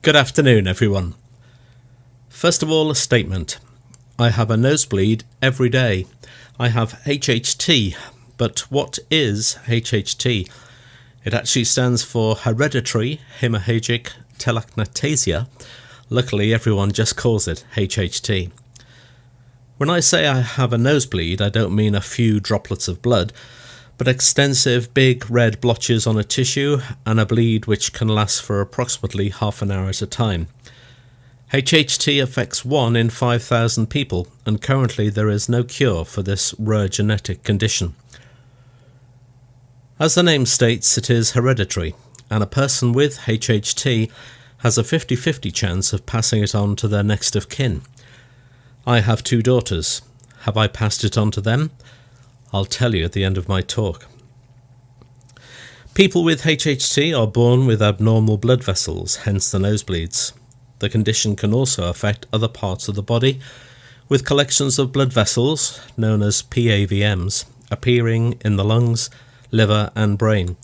Good afternoon, everyone. First of all, a statement. I have a nosebleed every day. I have HHT, but what is HHT? It actually stands for Hereditary Hemorrhagic Telangiectasia. Luckily, everyone just calls it HHT. When I say I have a nosebleed, I don't mean a few droplets of blood, but extensive big red blotches on a tissue and a bleed which can last for approximately half an hour at a time. HHT affects 1 in 5,000 people, and currently there is no cure for this rare genetic condition. As the name states, it is hereditary, and a person with HHT has a 50-50 chance of passing it on to their next of kin. I have 2 daughters. Have I passed it on to them? I'll tell you at the end of my talk. People with HHT are born with abnormal blood vessels, hence the nosebleeds. The condition can also affect other parts of the body, with collections of blood vessels, known as PAVMs, appearing in the lungs, liver and brain,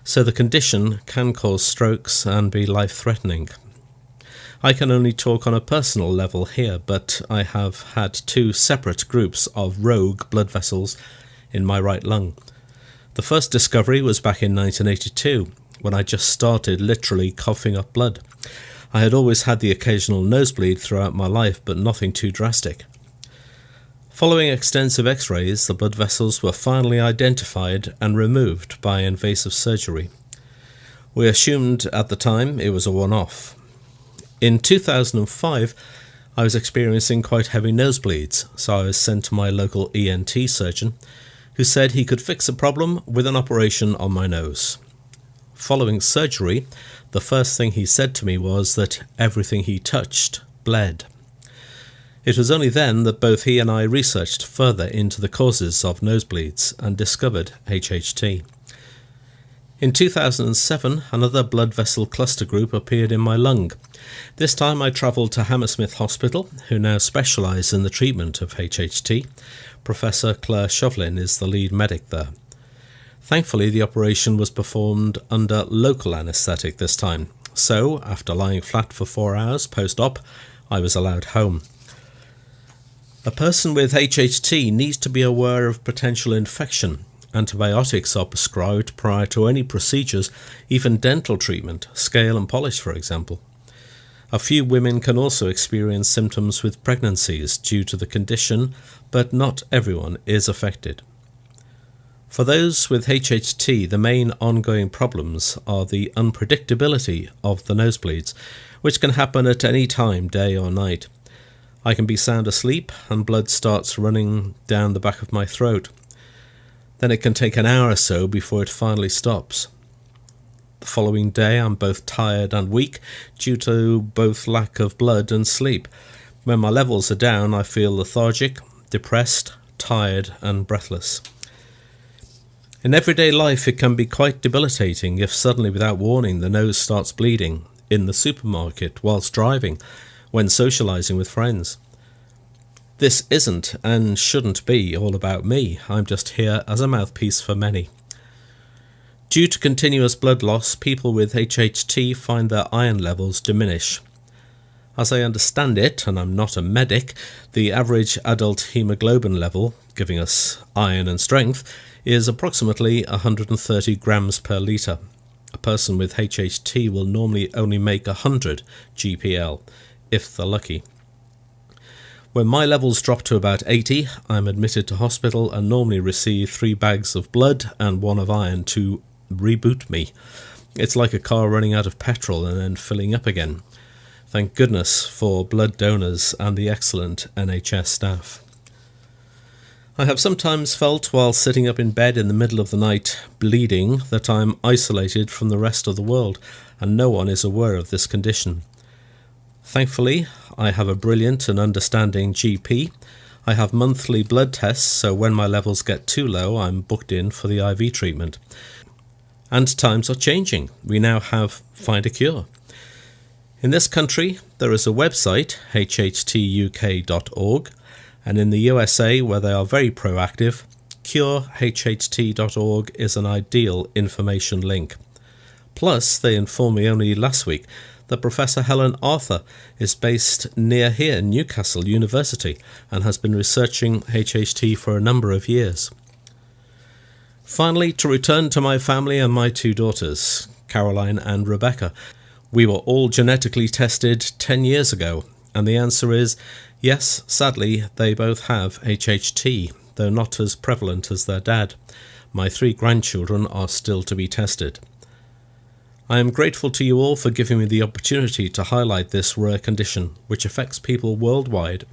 so the condition can cause strokes and be life-threatening. I can only talk on a personal level here, but I have had 2 separate groups of rogue blood vessels in my right lung. The first discovery was back in 1982, when I just started literally coughing up blood. I had always had the occasional nosebleed throughout my life, but nothing too drastic. Following extensive x-rays, the blood vessels were finally identified and removed by invasive surgery. We assumed at the time it was a one-off. In 2005, I was experiencing quite heavy nosebleeds, so I was sent to my local ENT surgeon, who said he could fix the problem with an operation on my nose. Following surgery, the first thing he said to me was that everything he touched bled. It was only then that both he and I researched further into the causes of nosebleeds and discovered HHT. In 2007, another blood vessel cluster group appeared in my lung. This time I travelled to Hammersmith Hospital, who now specialise in the treatment of HHT. Professor Claire Chauvelin is the lead medic there. Thankfully, the operation was performed under local anaesthetic this time, so after lying flat for 4 hours post-op, I was allowed home. A person with HHT needs to be aware of potential infection. Antibiotics are prescribed prior to any procedures, even dental treatment, scale and polish for example. A few women can also experience symptoms with pregnancies due to the condition, but not everyone is affected. For those with HHT, the main ongoing problems are the unpredictability of the nosebleeds, which can happen at any time, day or night. I can be sound asleep and blood starts running down the back of my throat. Then it can take an hour or so before it finally stops. The following day I'm both tired and weak due to both lack of blood and sleep. When my levels are down, I feel lethargic, depressed, tired and breathless. In everyday life it can be quite debilitating if suddenly without warning the nose starts bleeding, in the supermarket, whilst driving, when socialising with friends. This isn't and shouldn't be all about me. I'm just here as a mouthpiece for many. Due to continuous blood loss, people with HHT find their iron levels diminish. As I understand it, and I'm not a medic, the average adult hemoglobin level, giving us iron and strength, is approximately 130 grams per litre. A person with HHT will normally only make 100 GPL, if they're lucky. When my levels drop to about 80, I'm admitted to hospital and normally receive 3 bags of blood and 1 of iron to reboot me. It's like a car running out of petrol and then filling up again. Thank goodness for blood donors and the excellent NHS staff. I have sometimes felt while sitting up in bed in the middle of the night bleeding that I'm isolated from the rest of the world and no one is aware of this condition. Thankfully, I have a brilliant and understanding GP. I have monthly blood tests, so when my levels get too low, I'm booked in for the IV treatment. And times are changing. We now have Findacure. In this country, there is a website, hhtuk.org, and in the USA, where they are very proactive, curehht.org is an ideal information link. Plus, they informed me only last week that Professor Helen Arthur is based near here, Newcastle University, and has been researching HHT for a number of years. Finally, to return to my family and my two daughters, Caroline and Rebecca. We were all genetically tested 10 years ago, and the answer is yes, sadly, they both have HHT, though not as prevalent as their dad. My 3 grandchildren are still to be tested. I am grateful to you all for giving me the opportunity to highlight this rare condition, which affects people worldwide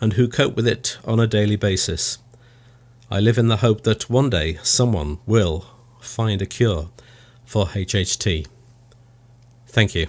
and who cope with it on a daily basis. I live in the hope that one day someone will find a cure for HHT. Thank you.